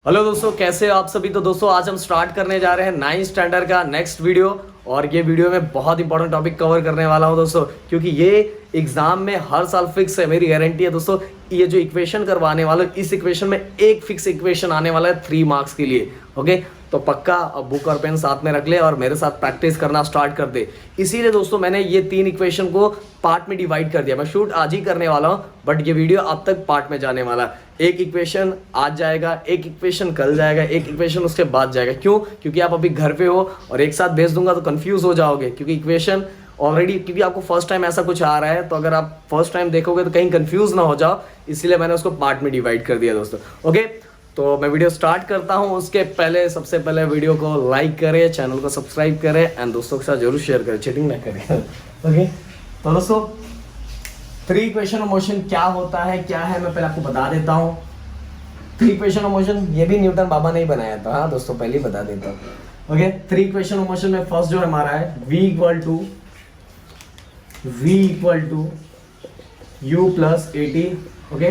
Hello दोस्तों, कैसे हो आप सभी। तो दोस्तों आज हम स्टार्ट करने जा रहे हैं 9th स्टैंडर्ड का नेक्स्ट वीडियो। और ये वीडियो में बहुत इंपॉर्टेंट टॉपिक कवर करने वाला हूं दोस्तों, क्योंकि ये एग्जाम में हर साल फिक्स है, मेरी गारंटी है दोस्तों। ये जो इक्वेशन करवाने वाला, इस इक्वेशन में एक फिक्स इक्वेशन आने वाला है 3 मार्क्स के लिए। ओके, तो पक्का अब बुक और पेन साथ में रख ले और मेरे साथ प्रैक्टिस करना स्टार्ट कर दे। इसीलिए दोस्तों मैंने ये 3 इक्वेशन को पार्ट में डिवाइड कर दिया। मैं शूट आज ही करने वाला हूँ, बट ये वीडियो अब तक पार्ट में जाने वाला है। एक इक्वेशन आज जाएगा, एक इक्वेशन कल जाएगा, एक इक्वेशन उसके बाद जाएगा। क्यों? क्योंकि आप अभी घर पे हो और एक साथ भेज दूंगा तो कंफ्यूज हो जाओगे, क्योंकि इक्वेशन ऑलरेडी, क्योंकि आपको फर्स्ट टाइम ऐसा कुछ आ रहा है, तो अगर आप फर्स्ट टाइम देखोगे तो कहीं कंफ्यूज ना हो जाओ, इसलिए मैंने उसको पार्ट में डिवाइड कर दिया दोस्तों। ओके, तो मैं वीडियो स्टार्ट करता हूं। उसके पहले सबसे पहले वीडियो को लाइक करें, चैनल को सब्सक्राइब करें एंड दोस्तों के साथ जरूर शेयर करें, चीटिंग ना करें। ओके, तो दोस्तों 3 इक्वेशन ऑफ मोशन क्या होता है, क्या है, मैं पहले आपको बता देता हूँ। 3 इक्वेशन ऑफ मोशन ये भी न्यूटन बाबा ने ही बनाया था। हाँ दोस्तों, पहले ही बता देता हूँ। ओके, 3 इक्वेशन ऑफ मोशन में फर्स्ट जो हमारा है v equal to u plus at। Okay,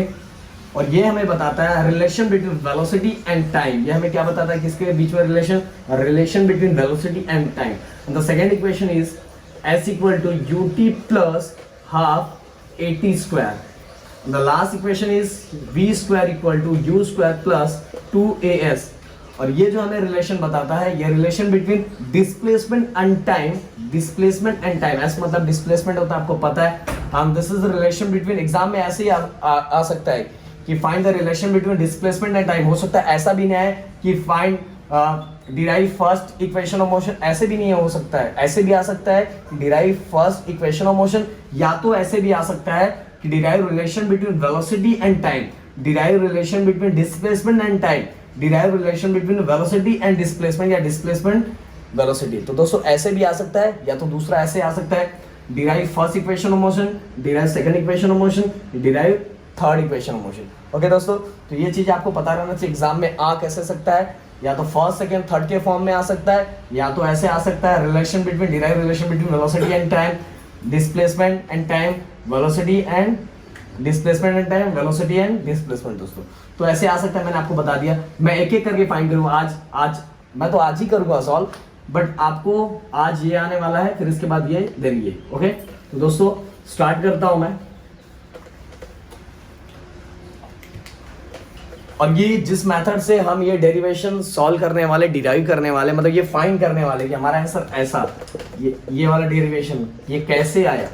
और ये हमें बताता है relation between velocity and time. ये हमें क्या बताता है, किसके बीच में relation between velocity and time. And the second equation is s equal to ut plus half at square. The last equation is v square equal to u square plus 2as। और ये जो हमें रिलेशन बताता है, ये relation between displacement and time. Displacement and time, S मतलब displacement होता है, आपको पता है। This is the relation between, exam में ऐसे ही आ सकता है कि find the relation between displacement and time. हो सकता है ऐसा भी नहीं है कि find derive first equation of motion, ऐसे भी नहीं हो सकता है। ऐसे भी आ सकता है derive first equation of motion, या तो ऐसे भी आ सकता है कि derive relation between velocity and time, derive relation between displacement and time, derive relation between velocity and displacement या डिस्प्लेसमेंट वेलोसिटी। तो दोस्तों ऐसे भी आ सकता है, या तो दूसरा ऐसे आ सकता है derive first equation of motion, derive second equation of motion, derive third equation of motion. Okay दोस्तों, तो ये चीज आपको पता रहना चाहिए एग्जाम में आ कैसे सकता है। या तो फर्स्ट सेकंड थर्ड के फॉर्म में आ सकता है, या तो ऐसे आ सकता है relation between, derive relation between velocity and time, displacement and time, velocity and displacement and time, velocity and displacement दोस्तों। तो ऐसे आ सकता है, मैंने आपको बता दिया। मैं एक एक करके फाइंड करूंगा आज मैं तो आज ही करूंगा सॉल्व, बट आपको आज ये आने वाला है, फिर इसके बाद ये, देन ये। ओके, तो दोस्तों स्टार्ट करता हूं मैं। और ये जिस मेथड से हम ये डेरिवेशन सॉल्व करने वाले, डिराइव करने वाले, मतलब ये फाइंड करने वाले कि हमारा आंसर ऐसा, ये वाला डेरिवेशन ये कैसे आया,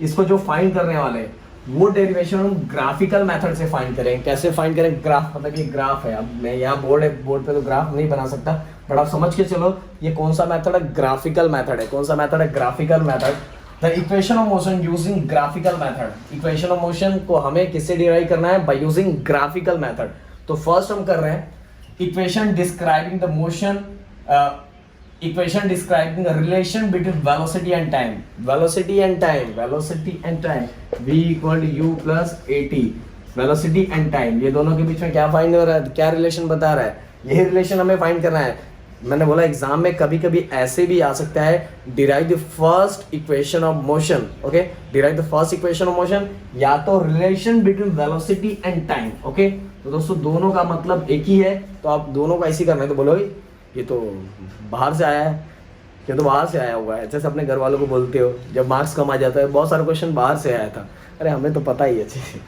इसको जो फाइंड करने वाले हैं, वो डेरिवेशन हम ग्राफिकल मेथड से फाइंड करेंगे। कैसे फाइंड करें? ग्राफ, मतलब ये ग्राफ है। अब मैं यहाँ बोर्ड पे तो ग्राफ नहीं बना सकता, बट आप समझ के चलो ये कौन सा मेथड है, ग्राफिकल मेथड है। कौन सा मेथड है? Graphical method. The equation of motion using graphical method. Equation of motion को हमें किससे डिराइव करना है? By using graphical method. तो फर्स्ट हम कर रहे हैं equation describing the motion, equation describing the relation between velocity and time, velocity and time, v equal to u plus at, velocity and time, ये दोनों के बीच में क्या फाइंड हो रहा है, क्या रिलेशन बता रहा है, यही रिलेशन हमें फाइंड करना है। मैंने बोला एग्जाम में कभी कभी ऐसे भी आ सकता है derive the first equation of motion. Okay, derive the first equation of motion, या तो relation between velocity and time. Okay, तो दोस्तों दोनों का मतलब एक ही है, तो आप दोनों का ऐसे करना है। तो बोलोगे ये तो बाहर से आया है, ये तो बाहर से आया हुआ है, जैसे अपने घर वालों को बोलते हो जब मार्क्स कम आ जाता है, बहुत सारा क्वेश्चन बाहर से आया था। अरे हमें तो पता ही है अच्छे से।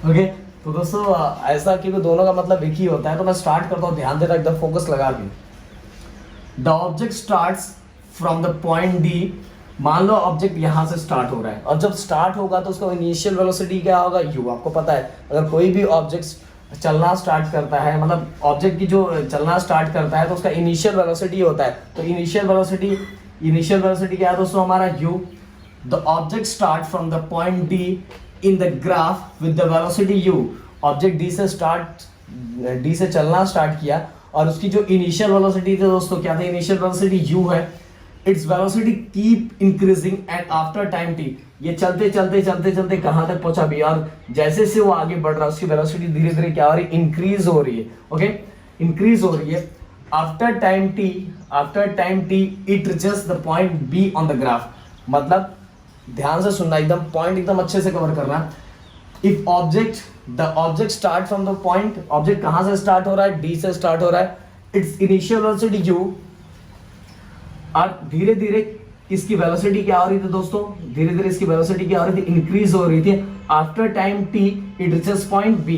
ओके, तो दोस्तों ऐसा, क्योंकि दोनों का मतलब एक ही होता है। तो मैं स्टार्ट करता हूँ, ध्यान देना एकदम फोकस लगा के। The object starts from the point D. मान लो ऑब्जेक्ट यहाँ से स्टार्ट हो रहा है, और जब स्टार्ट होगा तो उसका इनिशियल वेलोसिटी क्या होगा? u। आपको पता है अगर कोई भी ऑब्जेक्ट चलना स्टार्ट करता है, मतलब ऑब्जेक्ट की जो चलना स्टार्ट करता है, तो उसका इनिशियल वेलोसिटी होता है। तो इनिशियल वेलोसिटी क्या है दोस्तों? हमारा u। The object start from the point d in the graph with the velocity u। Object d से चलना स्टार्ट किया, और उसकी जो इनिशियल वेलोसिटी थी दोस्तों, क्या था? इनिशियल वेलोसिटी u है। Its velocity keep increasing and after time t। ये चलते चलते कहाँ तक पहुंचा भी, और जैसे से वो आगे बढ़ रहा है उसकी वेलोसिटी धीरे धीरे क्या हो रही है? इंक्रीज हो रही है। ओके, इंक्रीज हो रही है। After time t it reaches the point b on the graph. मतलब ध्यान से सुनना, एकदम पॉइंट एकदम अच्छे से कवर करना। If object, the object start from the point, object कहां से स्टार्ट हो रहा है, डी से स्टार्ट हो रहा है, इट्स इनिशियल वेलोसिटी u, और धीरे धीरे इसकी वेलोसिटी क्या हो रही थी दोस्तों, धीरे धीरे इसकी वेलोसिटी क्या हो रही थी, इंक्रीज हो रही थी। After time t it reaches point b,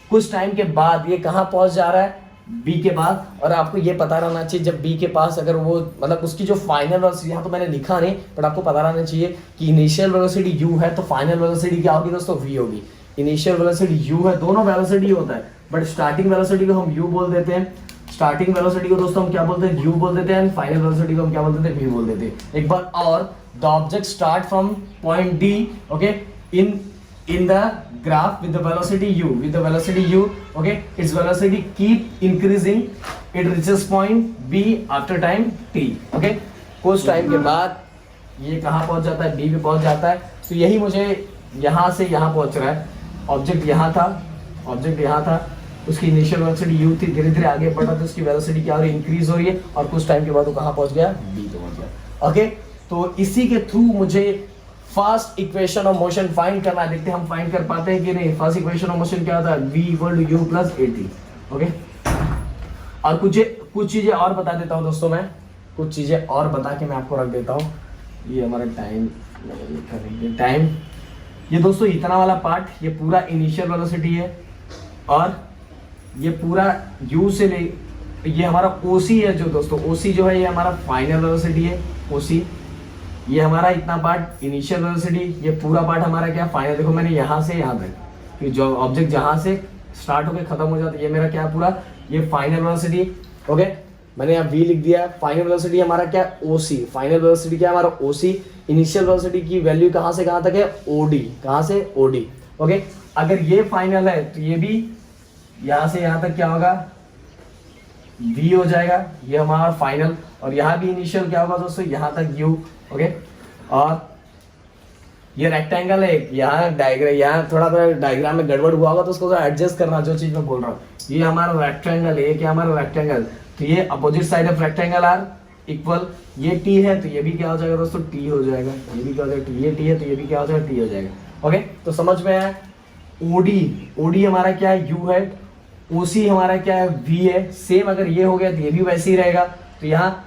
कुछ टाइम के बाद ये कहां पहुंच जा रहा है, b के बाद। और आपको ये पता रहना चाहिए जब b के पास अगर वो मतलब उसकी जो फाइनल वेलोसिटी, यहाँ तो मैंने लिखा नहीं बट आपको पता रहना चाहिए कि इनिशियल वेलोसिटी u है तो फाइनल वेलोसिटी क्या होगी दोस्तों, v होगी। इनिशियल वेलोसिटी u है, दोनों वेलोसिटी होता है बट स्टार्टिंग वेलोसिटी को हम u बोल देते हैं, स्टार्टिंग वेलोसिटी को दोस्तों हम क्या बोलते हैं, u बोल देते हैं, फाइनल वेलोसिटी को हम क्या बोल देते हैं, v बोल देते हैं। एक बार और, the object start from point d, okay, in the graph with the velocity u, with the velocity u, okay, its velocity keep increasing, it reaches point b after time t, okay, कुछ time के बाद ये कहाँ पहुंच जाता है, b पे पहुंच जाता है। तो यही मुझे यहाँ से यहाँ पहुंच रहा है, ऑब्जेक्ट यहाँ था, ऑब्जेक्ट यहाँ था, उसकी इनिशियल वेलोसिटी u थी, धीरे धीरे आगे बढ़ा तो उसकी वेलोसिटी क्या हो रही है, इंक्रीज हो रही है, और कुछ टाइम के बाद वो कहाँ पहुंच गया, b पे पहुंच गया। ओके, तो इसी के थ्रू मुझे first equation of motion find करना है। देखते हैं हम फाइंड कर पाते हैं कि नहीं। फर्स्ट इक्वेशन ऑफ मोशन क्या होता है, v equal to u plus at, okay. और कुछ चीजें और बता देता हूँ दोस्तों, मैं कुछ चीजें और बता के मैं आपको रख देता हूँ। ये हमारा टाइम, ये दोस्तों इतना वाला पार्ट ये पूरा इनिशियल वेलोसिटी है, और ये पूरा u से ले, ये हमारा OC है जो दोस्तों, OC जो है ये हमारा फाइनल वेलोसिटी है, OC। ये हमारा इतना पार्ट इनिशियल वेलोसिटी, ये पूरा पार्ट हमारा क्या फाइनल। देखो मैंने यहाँ से यहाँ तक कि जो ऑब्जेक्ट जहाँ से स्टार्ट होकर खत्म हो जाता है, ये मेरा क्या पूरा ये फाइनल वेलोसिटी, ओके। मैंने यहाँ v लिख दिया। फाइनल वेलोसिटी हमारा क्या, OC, फाइनल वेलोसिटी क्या हमारा OC। इनिशियल वेलोसिटी की वैल्यू कहाँ से कहाँ तक है, OD, कहाँ से OD, ओके। अगर ये फाइनल है तो ये भी यहाँ से यहाँ तक क्या होगा, v हो जाएगा, ये हमारा फाइनल। और यहाँ भी इनिशियल क्या होगा दोस्तों, यहाँ तक u, ओके। और ये रेक्टेंगल है, यहाँ डायग्राम, यहाँ थोड़ा सा डायग्राम में गड़बड़ हुआ होगा तो उसको एडजस्ट करना, जो चीज मैं बोल रहा हूँ। ये हमारा रेक्टेंगल है, ये क्या हमारा रेक्टेंगल, तो ये opposite side of rectangle are equal, ये t है तो ये भी क्या हो जाएगा दोस्तों, t हो जाएगा, ये भी क्या हो जाएगा, ये t है तो ये भी क्या हो जाएगा, t हो जाएगा, ओके। तो समझ में आया। OD हमारा क्या है, u है, OC हमारा क्या है, v है। सेम अगर ये हो गया तो ये भी वैसे ही रहेगा। तो यहाँ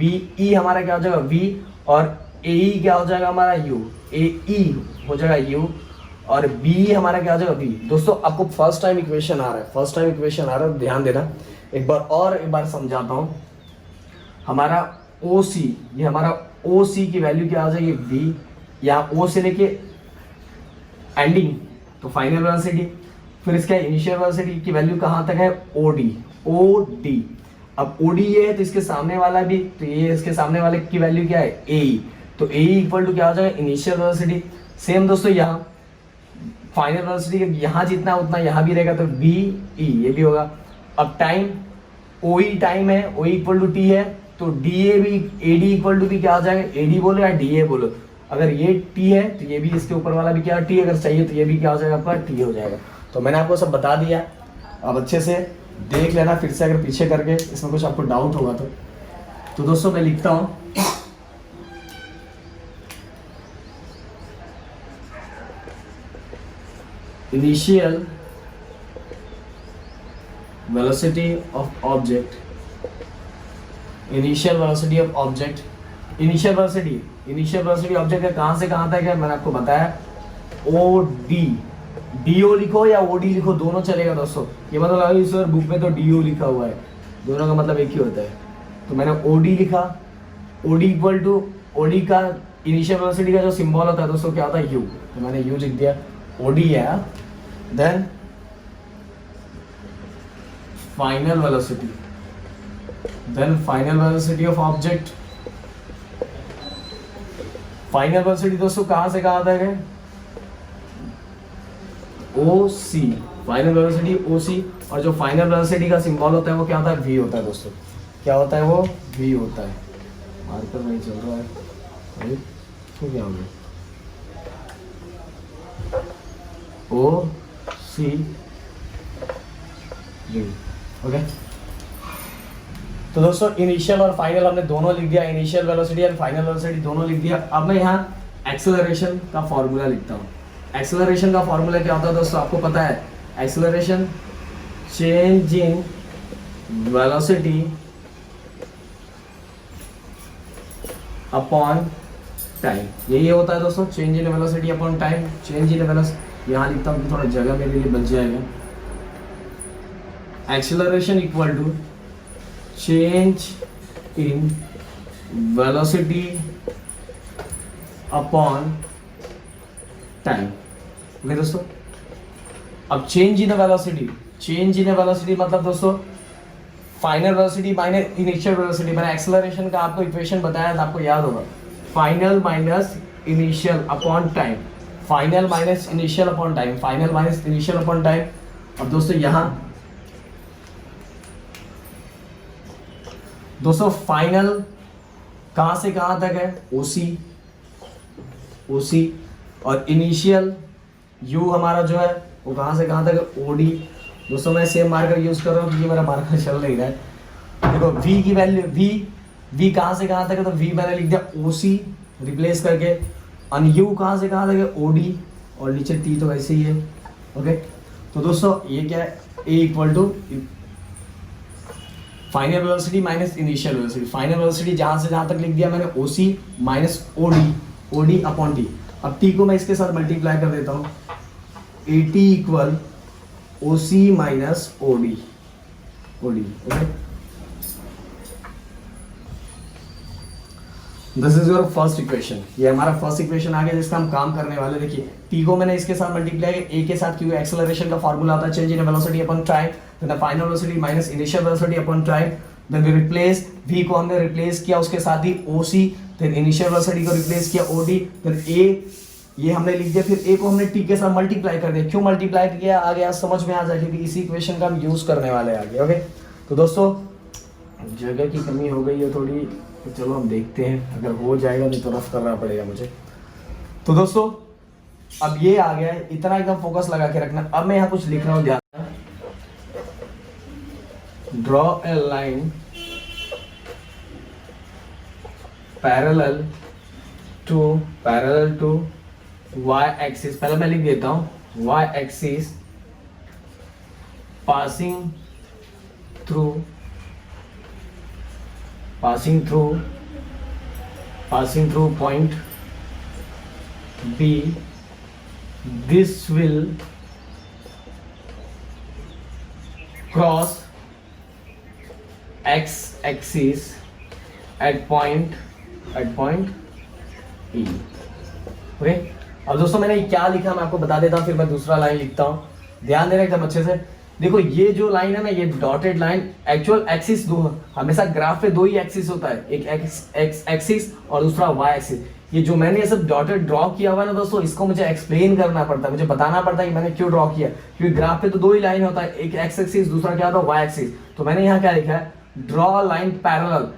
BE हमारा क्या हो जाएगा, v, और AE क्या हो जाएगा हमारा, u, AE हो जाएगा u, और BE हमारा क्या हो जाएगा, v। दोस्तों आपको फर्स्ट टाइम इक्वेशन आ रहा है, ध्यान देना। एक बार समझाता हूँ। हमारा OC, ये हमारा OC की वैल्यू क्या हो जाएगी, v, यहाँ O से लेके एंडिंग तो फाइनल वेलोसिटी, फिर इसका इनिशियल वेलोसिटी की वैल्यू कहाँ तक है, OD। अब OD ये है तो इसके सामने वाला भी, तो ये इसके सामने वाले की वैल्यू क्या है, AE, तो AE इक्वल टू क्या हो जाएगा, इनिशियल वेलोसिटी। सेम दोस्तों यहाँ फाइनल वेलोसिटी यहाँ जितना उतना यहाँ भी रहेगा, तो BE ये भी होगा। अब टाइम, OE टाइम है, OE इक्वल टू T है, तो DA भी, AD इक्वल टू भी क्या हो जाएगा, AD बोलो या DA बोलो। अगर ये T है तो ये भी इसके ऊपर वाला भी क्या है, T, अगर चाहिए तो ये भी क्या हो जाएगा आपका, T हो जाएगा। तो मैंने आपको सब बता दिया, अब अच्छे से देख लेना फिर से, अगर पीछे करके इसमें कुछ आपको डाउट होगा तो दोस्तों मैं लिखता हूँ, initial velocity of object, initial velocity object का कहाँ से कहाँ तक है, मैंने आपको बताया OD, DO लिखो या OD लिखो, दोनों चलेगा दोस्तों। ये मतलब इस बुक में तो DO लिखा हुआ है, दोनों का मतलब एक ही होता है। तो मैंने OD लिखा, OD इक्वल टू, OD का इनिशियल वेलोसिटी का जो सिंबल होता है दोस्तों क्या होता है, U, तो मैंने U लिख दिया, OD है। Then final velocity of object, final velocity दोस्तों कहाँ से कहाँ तक है, OC, फाइनल वेलोसिटी OC। और जो फाइनल वेलोसिटी का सिंबल होता है वो क्या होता है, V होता है दोस्तों। क्या होता है वो, V होता है। मार्कर नहीं चल रहा है, अरे तो क्या हो गया, OC, V, ओके। तो दोस्तों इनिशियल और फाइनल हमने दोनों लिख दिया, इनिशियल वेलोसिटी और फाइनल वेलोसिटी दोनों लिख दिया। अब मैं यहाँ एक्सेलरेशन का फॉर्मूला लिखता हूँ। एक्सेलरेशन का फॉर्मूला क्या होता है दोस्तों, आपको पता है, acceleration change in velocity upon time, यही होता है दोस्तों, change in velocity upon time. Change in velocity यहाँ लिखता हूँ, थोड़ा जगह मेरे लिए बच जाएगा। Acceleration equal to change in velocity upon time. Okay दोस्तों, अब change in velocity, change in velocity मतलब दोस्तों final velocity minus initial velocity. मैंने एक्सेलरेशन का आपको इक्वेशन बताया था, आपको याद होगा, final minus initial upon time, final minus initial upon time, final minus initial upon time. अब दोस्तों यहाँ दोस्तों फाइनल कहां से कहां तक है, ओसी, ओसी, और इनिशियल यू हमारा जो है वो कहां से कहां तक है, ओडी। दोस्तों मैं सेम मार्कर यूज कर रहा हूँ क्योंकि मेरा मार्कर चल नहीं रहा है। देखो v की वैल्यू, v कहां से कहां तक है, तो v मैंने लिख दिया ओसी रिप्लेस करके, और यू कहां से कहां तक है, ओडी, और नीचे टी तो वैसे ही है। ओके, तो दोस्तों ये क्या है, a equal to final velocity minus initial velocity, final velocity जहां से जहां तक लिख दिया मैंने OC minus OD, OD upon T. अब टी को मैं इसके साथ मल्टीप्लाई कर देता हूं, A T equal OC minus OD, OD. Okay, this is your first equation, ये हमारा फर्स्ट इक्वेशन आ गया जिसका हम काम करने वाले। देखिए टी को मैंने इसके साथ मल्टीप्लाई किया, ए के साथ, क्योंकि एक्सेलरेशन का फॉर्मूला आता है change in velocity upon time, then final velocity minus initial velocity upon time, then we replace, v को हमने रिप्लेस किया उसके साथ ही ओसी, देन इनिशियल वेलोसिटी को रिप्लेस किया ओडी, देन ए ये हमने लिख दिया, फिर ए को हमने टी के साथ मल्टीप्लाई कर दिया। क्यों मल्टीप्लाई किया आगे आज समझ में आ जाए, क्योंकि इसी इक्वेशन का हम यूज करने वाले हैं आगे। ओके, तो दोस्तों जगह की कमी हो गई है थोड़ी, तो चलो हम देखते हैं, अगर हो जाएगा नहीं तो रफ करना पड़ेगा मुझे। तो दोस्तों अब ये आ गया है, इतना एकदम फोकस लगा के रखना। अब मैं यहाँ कुछ लिख रहा हूँ, ध्यान, draw a line parallel to y axis, पहले मैं लिख देता हूं y axis passing through point B, this will cross x axis at point E। Okay, अब दोस्तों मैंने क्या लिखा मैं आपको बता देता हूँ, फिर मैं दूसरा लाइन लिखता हूँ, ध्यान देना एकदम अच्छे से। देखो ये जो लाइन है ना, ये डॉटेड लाइन, एक्चुअल एक्सिस दो, हमेशा ग्राफ पे दो ही एक्सिस होता है, एक एक्स एक्सिस और दूसरा वाई एक्सिस। ये जो मैंने ये सब डॉटेड ड्रॉ किया हुआ है ना दोस्तों, इसको मुझे एक्सप्लेन करना पड़ता है, मुझे बताना पड़ता है कि मैंने क्यों ड्रॉ किया, क्योंकि ग्राफ पे तो दो ही लाइन होता है, एक एक्स एक्सिस दूसरा क्या होता है वाई एक्सिस। तो मैंने यहाँ क्या लिखा है, ड्रॉ लाइन पैरेलल,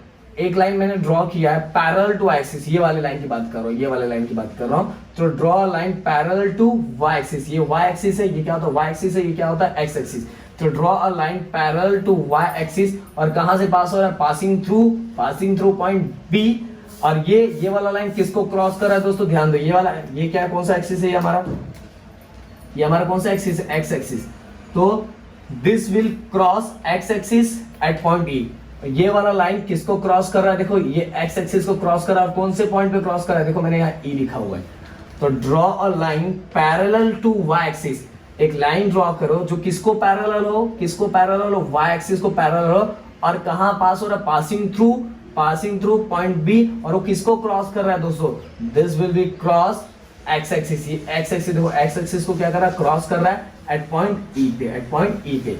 एक लाइन मैंने ड्रॉ किया है पैरेलल टू एक्सिस, ये वाले लाइन की बात कर रहा हूँ, ये वाले लाइन की बात कर रहा हूँ। तो draw line parallel to Y axis, ये वाई एक्सिस है, ये क्या होता है वाई एक्सिस है, ये क्या होता है एक्स एक्सिस। तो draw a line parallel to Y axis, और कहां से पास हो रहा है, पासिंग थ्रू पॉइंट बी। और ये वाला लाइन किसको क्रॉस कर रहा है दोस्तों, ध्यान दो, ये वाला, ये क्या कौन सा एक्सिस है, ये हमारा कौन सा एक्सिस है, एक्स एक्सिस। तो this will cross x axis at point ई। ये वाला लाइन किसको क्रॉस कर रहा है, देखो ये एक्स एक्सिस को क्रॉस कर रहा है, और कौन से पॉइंट पे क्रॉस कर रहा है, देखो मैंने यहाँ ई लिखा हुआ है। तो draw a line parallel to Y axis, एक लाइन ड्रॉ करो जो किसको पैरेलल हो, वाई एक्सिस को पैरेलल हो, और कहां पास हो रहा है, पासिंग थ्रू पॉइंट बी, और वो किसको क्रॉस कर रहा है दोस्तों, this will be cross x axis. ये एक्स एक्सिस, देखो एक्स एक्सिस को क्या कर रहा है, क्रॉस कर रहा है एट पॉइंट ई पे।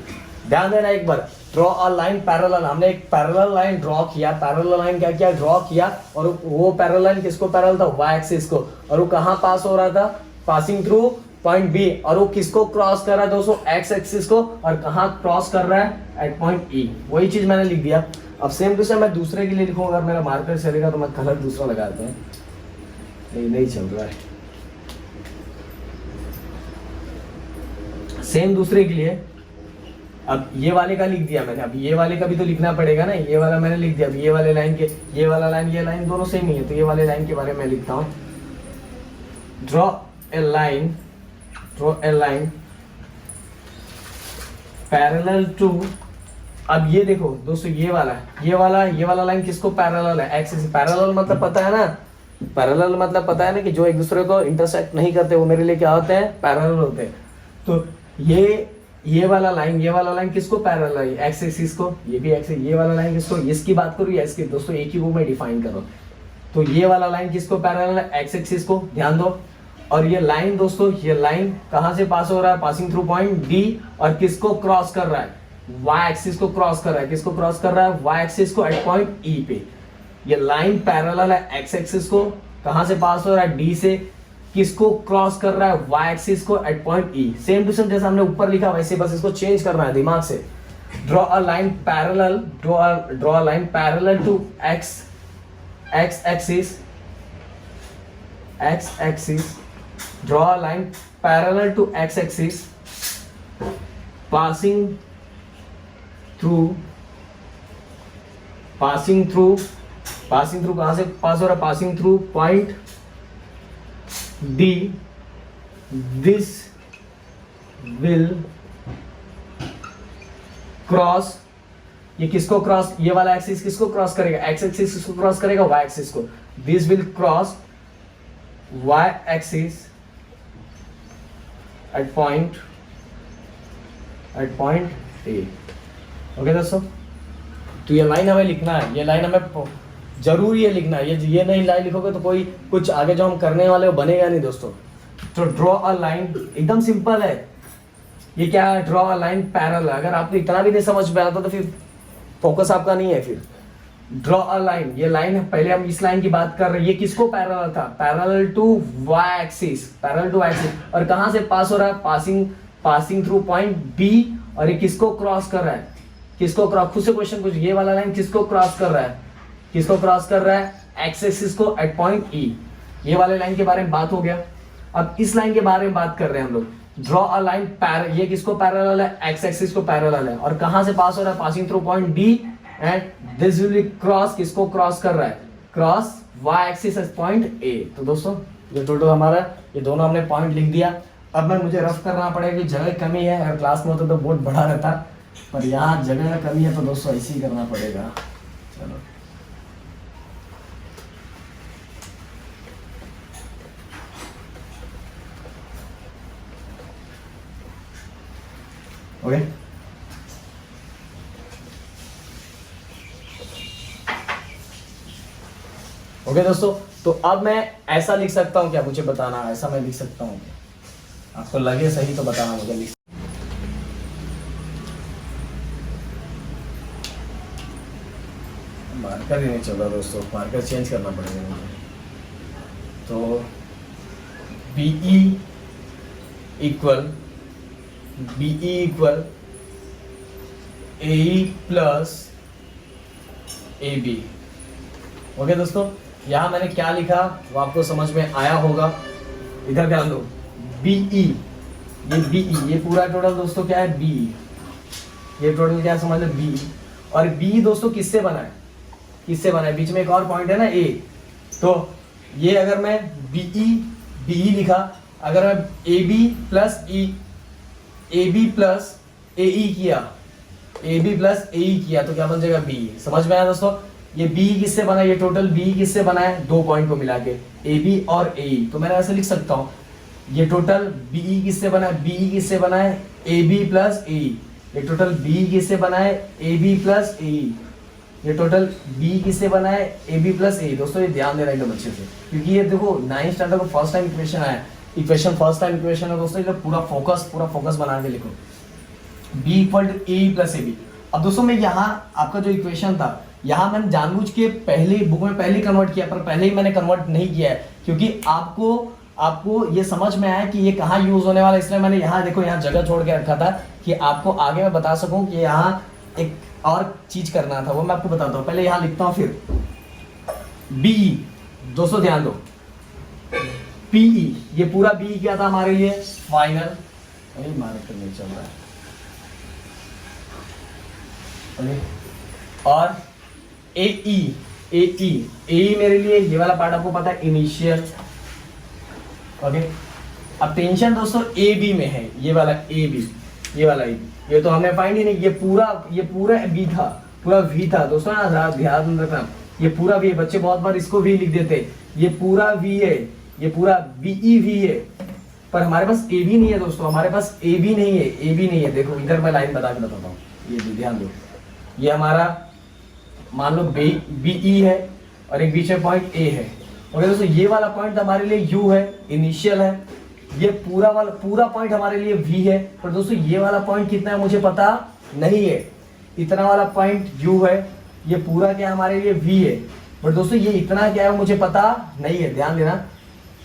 ध्यान देना एक बार, ड्रॉ अ लाइन पैरेलल, हमने एक पैरेलल लाइन ड्रॉ किया, पैरेलल लाइन क्या किया, ड्रॉ किया, और वो पैरेलल लाइन किसको पैरेलल था, वाई एक्सिस को, और वो कहां पास हो रहा था, पासिंग थ्रू पॉइंट बी, और वो किसको क्रॉस कर रहा है दोस्तों, एक्स एक्सिस को, और कहां क्रॉस कर रहा है, एट पॉइंट ई। वही चीज मैंने लिख दिया। अब सेम टू सेम मैं दूसरे के लिए लिखूंगा, अगर मेरा मार्कर चलेगा तो मैं कलर दूसरा लगा देता हूं, नहीं चल रहा है। सेम दूसरे के लिए, अब ये वाले का लिख दिया मैंने, अब ये वाले का भी तो लिखना पड़ेगा ना, ये वाला मैंने लिख दिया। अब ये वाले लाइन के, ये वाला लाइन, ये लाइन दोनों सेम ही है, तो ये वाले लाइन के बारे में लिखता हूं, draw a line draw a line parallel to, अब ये देखो दोस्तों ये वाला लाइन किसको पैरेलल है, एक्सिस। पैरेलल मतलब पता है ना, पैरेलल मतलब पता है ना कि जो एक दूसरे को इंटरसेक्ट नहीं करते वो मेरे लिए क्या होते हैं, पैरेलल होते हैं। तो ये वाला लाइन किसको पैरेलल है, एक्स एक्सिस को, ये भी एक्सिस। ये वाला लाइन किसको, इसकी बात करूँ या इसकी, दोस्तों एक ही वो में डिफाइन करो। तो ये वाला लाइन किसको पैरेलल है, एक्स एक्सिस को, ध्यान दो। और ये लाइन दोस्तों, ये लाइन कहां से पास हो रहा है, पासिंग थ्रू पॉइंट डी, और किसको क्रॉस कर रहा है, वाई एक्सिस को क्रॉस कर रहा है। किसको क्रॉस कर रहा है, वाई एक्सिस को एट पॉइंट ई पे। ये लाइन पैरेलल है एक्स एक्सिस को, कहां से पास हो रहा है, डी से, किसको क्रॉस कर रहा है, वाई एक्सिस को at point E. Same to same जैसे हमने ऊपर लिखा वैसे बस इसको चेंज करना है दिमाग से। Draw a line parallel, draw a line parallel to X axis, draw a line parallel to x axis passing through कहां से पास हो रहा है, passing through point D, this will cross, ये किसको क्रॉस, ये वाला एक्सिस किसको क्रॉस करेगा, एक्स एक्सिस किसको क्रॉस करेगा, वाई एक्सिस को। This will cross Y axis at point A. Okay दोस्तों, तो ये लाइन हमें लिखना है, ये लाइन हमें जरूरी है लिखना है। ये नहीं लाइन लिखोगे तो कोई कुछ आगे जो हम करने वाले वो बनेगा नहीं दोस्तों। तो ड्रॉ अ लाइन एकदम सिंपल है। ये क्या है, ड्रॉ अ लाइन पैरेलल। अगर आपको इतना भी नहीं समझ में आता तो फिर फोकस आपका नहीं है। फिर ड्रॉ अ लाइन, ये लाइन है, पहले हम इस लाइन की बात कर रहे हैं। ये किसको पैरेलल था, parallel to Y axis, parallel to axis. और कहां से पास हो रहा है, पासिंग थ्रू पॉइंट बी। और ये किसको क्रॉस कर रहा है, किसको क्रॉस, खुद से क्वेश्चन पूछ, ये वाला लाइन किसको क्रॉस कर रहा है, किसको क्रॉस कर रहा है, एक्स एक्सिस को एट पॉइंट ई। ये वाले लाइन के बारे में बात हो गया। अब इस लाइन के बारे में बात कर रहे हैं हम लोग। ड्रॉ अ लाइन ये किसको पैरेलल है, एक्स एक्सिस को पैरेलल है। और कहां से पास हो रहा है, passing through point D, and this will cross, किसको क्रॉस कर रहा है, cross Y axis at point A. तो दोस्तों ये टोटल हमारा, ये दोनों हमने पॉइंट लिख दिया। अब मैं मुझे रफ करना पड़ेगा कि जगह कमी है। अगर क्लास में होता तो बहुत बड़ा रहता, पर यहाँ जगह कमी है तो दोस्तों ऐसे ही करना पड़ेगा। चलो ओके। ओके दोस्तों, तो अब मैं ऐसा लिख सकता हूं क्या, मुझे बताना, ऐसा मैं लिख सकता हूं, आपको लगे सही तो बताना मुझे। लिख मार्कर ही नहीं चल रहा दोस्तों, मार्कर चेंज करना पड़ेगा मुझे। तो BE equal AE plus AB। Okay दोस्तों, यहाँ मैंने क्या लिखा वो आपको समझ में आया होगा। इधर ध्यान दो, BE, ये BE, ये पूरा टोटल दोस्तों क्या है, BE। ये टोटल क्या समझ लो, BE। और BE दोस्तों किससे बना है, बीच में एक और पॉइंट है ना, A। तो ये अगर मैं BE लिखा, अगर मैं AB प्लस AE किया तो क्या बन जाएगा, BE। समझ में आया दोस्तों, ये BE किससे बना है, ये टोटल BE किससे बना है, दो पॉइंट को मिला के, AB और AE। तो मैंने ऐसे लिख सकता हूँ, ये टोटल BE किससे बना है, AB प्लस AE। ये टोटल BE किससे बना है, AB प्लस AE। ये टोटल BE किससे बना है, AB प्लस AE। दोस्तों ये ध्यान देना एकदम अच्छे से, क्योंकि ये देखो 9th स्टैंडर्ड को फर्स्ट टाइम इक्वेशन आया, फर्स्ट टाइम इक्वेशन है दोस्तों। ये पूरा फोकस बना के लिखो, B equal to AE plus AB। अब दोस्तों मैं यहाँ आपका जो इक्वेशन था, यहाँ मैंने जानबूझ के पहले बुक में पहले कन्वर्ट किया, पर पहले ही मैंने कन्वर्ट नहीं किया है, क्योंकि आपको ये समझ में आया कि ये कहाँ यूज होने वाला है। इसलिए मैंने यहाँ देखो, यहाँ जगह छोड़ के रखा था कि आपको आगे मैं बता सकूं कि यहाँ एक और चीज करना था, वो मैं आपको बताता हूँ। पहले यहाँ लिखता हूँ, फिर BE। दोस्तों ध्यान दो, PE, ये पूरा BE क्या था हमारे लिए, फाइनल, मार्कर नहीं चल रहा है। और AE मेरे लिए, ये वाला पार्ट आपको पता है, इनिशियल। ओके। अब टेंशन दोस्तों ए बी में है, ये वाला ए बी, ये वाला ए बी, ये तो हमने फाइंड ही नहीं, ये पूरा बी था, पूरा वी था दोस्तों ना, ध्यान रखना ये पूरा वी है। बच्चे बहुत बार इसको वी लिख देते, ये पूरा वी है, ये पूरा वी वी है, पर हमारे पास ए बी नहीं है दोस्तों, हमारे पास ए बी नहीं है, ए बी नहीं है। देखो इधर मैं लाइन बता के बताता हूँ, ये भी ध्यान दो, ये हमारा मान लो बी ई है और एक बीच में पॉइंट ए है। ओके दोस्तों, ये वाला पॉइंट हमारे लिए यू है, इनिशियल है, ये पूरा पॉइंट हमारे लिए वी है, पर दोस्तों ये वाला पॉइंट कितना है मुझे पता नहीं है। इतना वाला पॉइंट यू है, ये पूरा क्या हमारे लिए वी है, बट दोस्तों ये इतना क्या है मुझे पता नहीं है। ध्यान देना,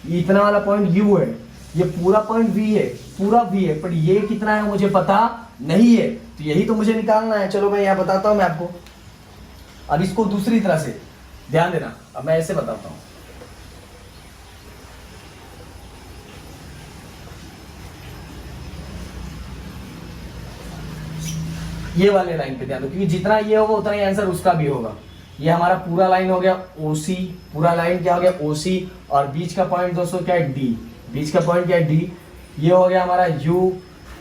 ये इतना वाला पॉइंट यू है, ये पूरा पॉइंट वी है, पूरा वी है, पर ये कितना है मुझे पता नहीं है, तो यही तो मुझे निकालना है। चलो मैं यहाँ बताता हूँ मैं आपको। अब इसको दूसरी तरह से ध्यान देना, अब मैं ऐसे बताता हूँ। ये वाले लाइन पे ध्यान दो, क्योंकि जितना ये होगा उतना ही आंसर उसका भी होगा। ये हमारा पूरा लाइन हो गया OC, पूरा लाइन क्या हो गया OC, और बीच का पॉइंट दोस्तों क्या है D, बीच का पॉइंट क्या है D, ये हो गया हमारा U,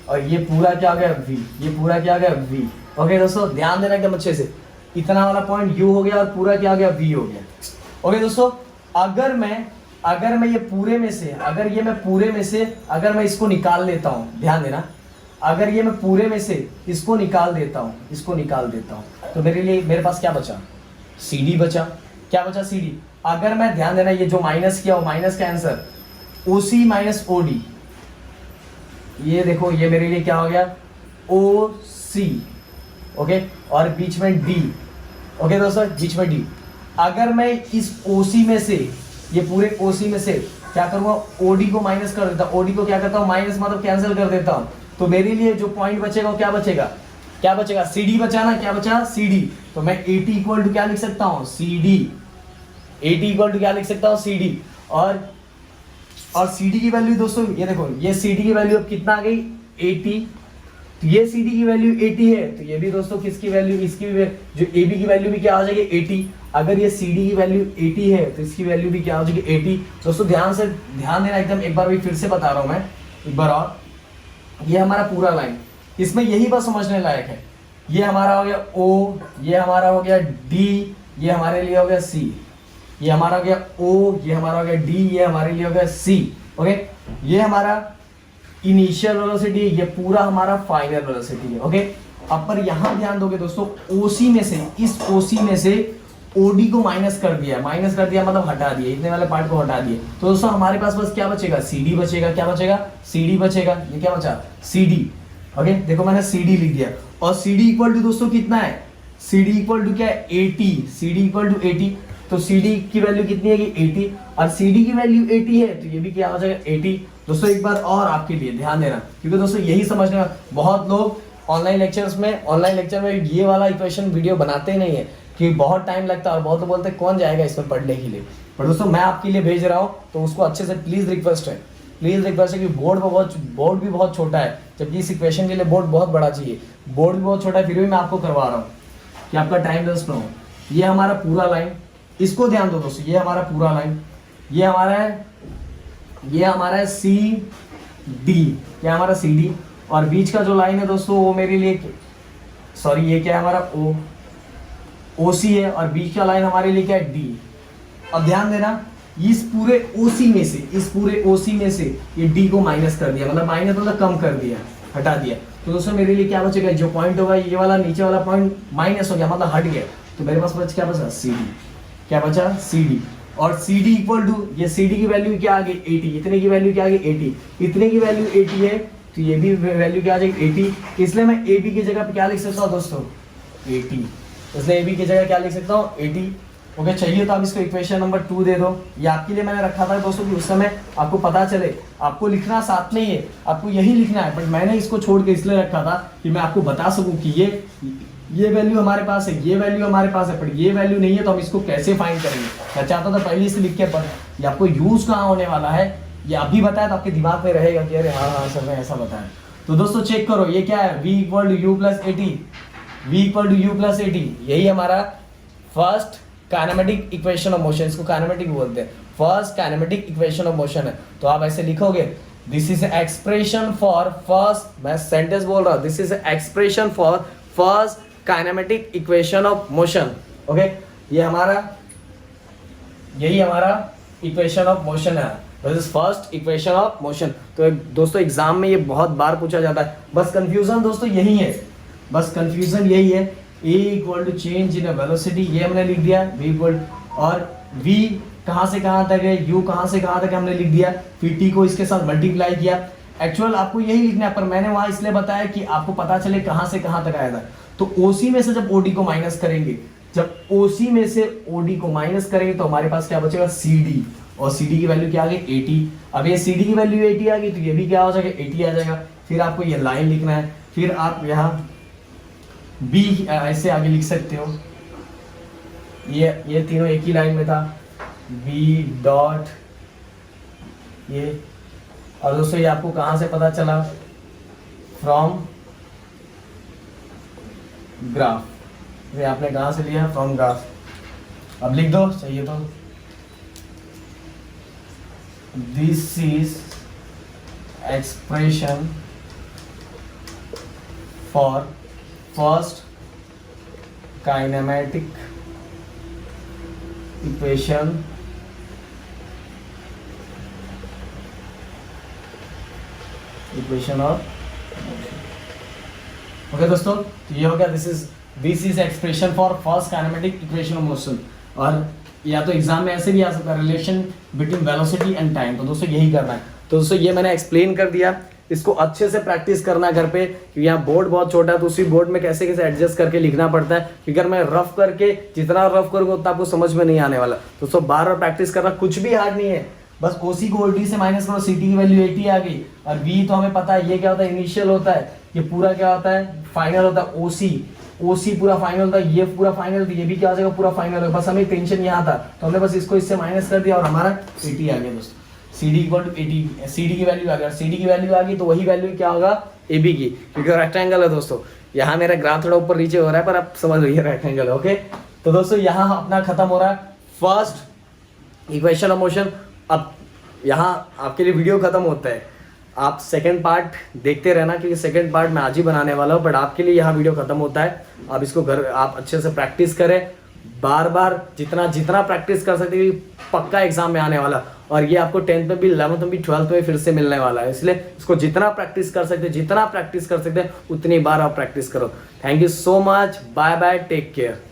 और ये पूरा क्या हो गया V, ये पूरा क्या हो गया V। ओके दोस्तों, ध्यान देना एकदम अच्छे से, इतना वाला पॉइंट U हो गया और पूरा क्या हो गया V हो गया। ओके दोस्तों, अगर मैं ये पूरे में से, अगर मैं इसको निकाल लेता हूँ, ध्यान देना, अगर ये मैं पूरे में से इसको निकाल देता हूँ, तो मेरे पास क्या बचा, CD बचा। क्या बचा, CD। अगर मैं, ध्यान देना, ये जो माइनस किया, वो माइनस का आंसर OC माइनस OD, ये देखो ये मेरे लिए क्या हो गया OC। ओके, और बीच में D। ओके दोस्तों, बीच में D। अगर मैं इस OC में से, ये पूरे OC में से क्या करूंगा, OD को माइनस कर देता हूँ, OD को क्या करता हूँ, माइनस मतलब कैंसिल कर देता हूँ, तो मेरे लिए जो पॉइंट बचेगा वो क्या बचेगा, CD बचा ना, क्या बचा CD। तो मैं 80 इक्वल टू क्या लिख सकता हूँ, CD। 80 इक्वल टू क्या लिख सकता हूँ, CD। और CD की वैल्यू दोस्तों, ये देखो, ये CD की वैल्यू अब कितना आ गई, 80। तो ये CD की वैल्यू 80 है, तो ये भी दोस्तों किसकी वैल्यू, इसकी भी, जो AB की वैल्यू भी क्या हो जाएगी 80। अगर ये CD की वैल्यू 80 है तो इसकी वैल्यू भी क्या हो जाएगी 80। दोस्तों ध्यान देना एकदम, एक बार भी फिर से बता रहा हूँ मैं एक बार और। ये हमारा पूरा लाइन, इसमें यही बस समझने लायक है। ये हमारा हो गया O, ये हमारा हो गया D, ये हमारे लिए हो गया C, ये हमारा हो गया O, ये हमारा हो गया D, ये हमारे लिए हो गया C। ओके, ये हमारा इनिशियल वेलोसिटी, ये पूरा हमारा फाइनल वेलोसिटी है। ओके, अब पर यहां ध्यान दोगे दोस्तों, OC में से, इस OC में से OD को माइनस कर दिया मतलब हटा दिया, इतने वाले पार्ट को हटा दिए, तो दोस्तों हमारे पास बस क्या बचेगा, CD बचेगा। क्या बचेगा, CD बचेगा। ये क्या बचा, CD। ओके, देखो मैंने CD लिख दिया, और CD इक्वल टू दोस्तों कितना है, CD इक्वल टू क्या है 80, CD इक्वल टू 80। तो CD की वैल्यू कितनी है, 80, और CD की वैल्यू 80 है, तो ये भी क्या हो जाएगा 80। दोस्तों एक बार और आपके लिए ध्यान देना, क्योंकि दोस्तों यही समझने में बहुत लोग ऑनलाइन लेक्चर में ये वाला इक्वेशन वीडियो बनाते ही नहीं है, कि बहुत टाइम लगता है, और बहुत लोग बोलते हैं कौन जाएगा इसमें पढ़ने के लिए। पर दोस्तों मैं आपके लिए भेज रहा हूँ, तो उसको अच्छे से प्लीज रिक्वेस्ट है कि बोर्ड भी बहुत छोटा है, जबकि इस इक्वेशन के लिए बोर्ड बहुत बड़ा चाहिए। बोर्ड भी बहुत छोटा है, फिर भी मैं आपको करवा रहा हूँ कि आपका टाइम वेस्ट ना हो। ये हमारा पूरा लाइन, इसको ध्यान दो दोस्तों, ये हमारा पूरा लाइन, ये हमारा है CD, क्या हमारा CD, और बीच का जो लाइन है दोस्तों वो मेरे लिए, सॉरी ये क्या है हमारा OC है, और बीच का लाइन हमारे लिए क्या है D। अब ध्यान देना, इस पूरे OC में से ये D को माइनस कर दिया, मतलब कम कर दिया, हटा दिया, तो दोस्तों मेरे लिए क्या बचेगा, जो पॉइंट होगा ये वाला नीचे वाला पॉइंट माइनस हो गया, मतलब हट गया, तो मेरे पास क्या बचा CD। क्या बचा, CD। और CD इक्वल टू, ये CD की वैल्यू क्या आ गई 80, इतने की वैल्यू क्या आ गई 80, इतने की वैल्यू 80 है, तो ये भी वैल्यू क्या आ जाएगी 80। इसलिए मैं AB की जगह पे क्या लिख सकता हूँ दोस्तों 80, इसलिए AB की जगह क्या लिख सकता हूँ 80। ओके, चाहिए तो आप इसको इक्वेशन नंबर 2 दे दो। ये आपके लिए मैंने रखा था दोस्तों, कि उस समय आपको पता चले, आपको लिखना साथ में ही है, आपको यही लिखना है, बट मैंने इसको छोड़ के इसलिए रखा था कि मैं आपको बता सकूं कि ये वैल्यू हमारे पास है, ये वैल्यू हमारे पास है, पर ये वैल्यू नहीं है, तो हम इसको कैसे फाइंड करेंगे। मैं चाहता था पहले से लिख के, पर ये आपको यूज कहाँ होने वाला है ये अभी बताया, तो आपके दिमाग में रहेगा कि अरे हाँ सर मैं ऐसा बताया। तो दोस्तों चेक करो, ये क्या है, V equal to U plus 80, यही हमारा first kinematic equation of motion, इसको काइनेमेटिक बोलते हैं, first kinematic equation of motion है। तो आप ऐसे लिखोगे this is expression for first, मैं सेंटेंस बोल रहा हूँ, this is expression for first kinematic equation of motion. Okay, ये हमारा, यही हमारा इक्वेशन ऑफ मोशन है, this is first equation of motion. तो दोस्तों एग्जाम में ये बहुत बार पूछा जाता है, बस कंफ्यूजन दोस्तों यही है, बस कंफ्यूजन यही है, A equal to change in velocity, ये हमने लिख दिया, v इक्वल, और v कहाँ से कहाँ तक है, u कहाँ से कहाँ तक हमने लिख दिया, फिर t को इसके साथ मल्टीप्लाई किया। एक्चुअल आपको यही लिखना है, पर मैंने वहाँ इसलिए बताया कि आपको पता चले कहाँ से कहाँ तक आया था। तो OC में से जब OD को माइनस करेंगे, जब OC में से OD को माइनस करेंगे तो हमारे पास क्या बचेगा, CD, और CD की वैल्यू क्या आ गई, 80। अब ये CD की वैल्यू 80 आ गई तो ये भी क्या हो जाएगा, 80 आ जाएगा। फिर आपको ये लाइन लिखना है, फिर आप यहाँ B ऐसे आगे लिख सकते हो, ये तीनों एक ही लाइन में था, B डॉट ये, और दोस्तों ये आपको कहाँ से पता चला, फ्रॉम ग्राफ, ये आपने कहाँ से लिया, फ्रॉम ग्राफ। अब लिख दो चाहिए तो, this is expression for first kinematic equation of, okay दोस्तों, तो ये हो गया, this is expression for first kinematic equation of motion. और या तो एग्जाम में ऐसे भी आ सकता है, relation between velocity and time. तो दोस्तों यही करना है। तो दोस्तों ये मैंने एक्सप्लेन कर दिया, इसको अच्छे से प्रैक्टिस करना घर पे, क्योंकि यहाँ बोर्ड बहुत छोटा है, तो उसी बोर्ड में कैसे कैसे एडजस्ट करके लिखना पड़ता है, क्योंकि अगर मैं रफ करके, जितना रफ करूँगा उतना आपको समझ में नहीं आने वाला। दोस्तों बार बार प्रैक्टिस करना, कुछ भी हार्ड नहीं है, बस OC को OD से माइनस करो, CT की वैल्यू 80 आ गई, और V तो हमें पता है ये क्या होता है, इनिशियल होता है, ये पूरा क्या होता है, फाइनल होता है, OC पूरा फाइनल होता है, ये पूरा फाइनल होता है, ये भी क्या हो जाएगा, पूरा फाइनल होगा। बस हमें टेंशन यहाँ था, तो हमने बस इसको इससे माइनस कर दिया और हमारा 80 आ गया दोस्तों, CD इक्वल टू 80, CD की वैल्यू आ गई, CD की वैल्यू आ गई तो वही वैल्यू क्या होगा, AB की, क्योंकि रेक्टेंगल है दोस्तों। यहाँ मेरा ग्राफ थोड़ा ऊपर नीचे हो रहा है, पर आप समझ रही है रेक्टेंगल, ओके। तो दोस्तों यहाँ अपना खत्म हो रहा है फर्स्ट इक्वेशन ऑफ मोशन। अब यहाँ आपके लिए वीडियो खत्म होता है, आप सेकंड पार्ट देखते रहना, क्योंकि सेकंड पार्ट मैं आज ही बनाने वाला हूँ, बट आपके लिए यहाँ वीडियो खत्म होता है। आप इसको घर आप अच्छे से प्रैक्टिस करें, बार बार जितना प्रैक्टिस कर सकते हैं, पक्का एग्जाम में आने वाला। और ये आपको 10th में भी, 11th में भी, 12th में फिर से मिलने वाला है, इसलिए इसको जितना प्रैक्टिस कर सकते हैं उतनी बार आप प्रैक्टिस करो। Thank you so much, bye bye, take care.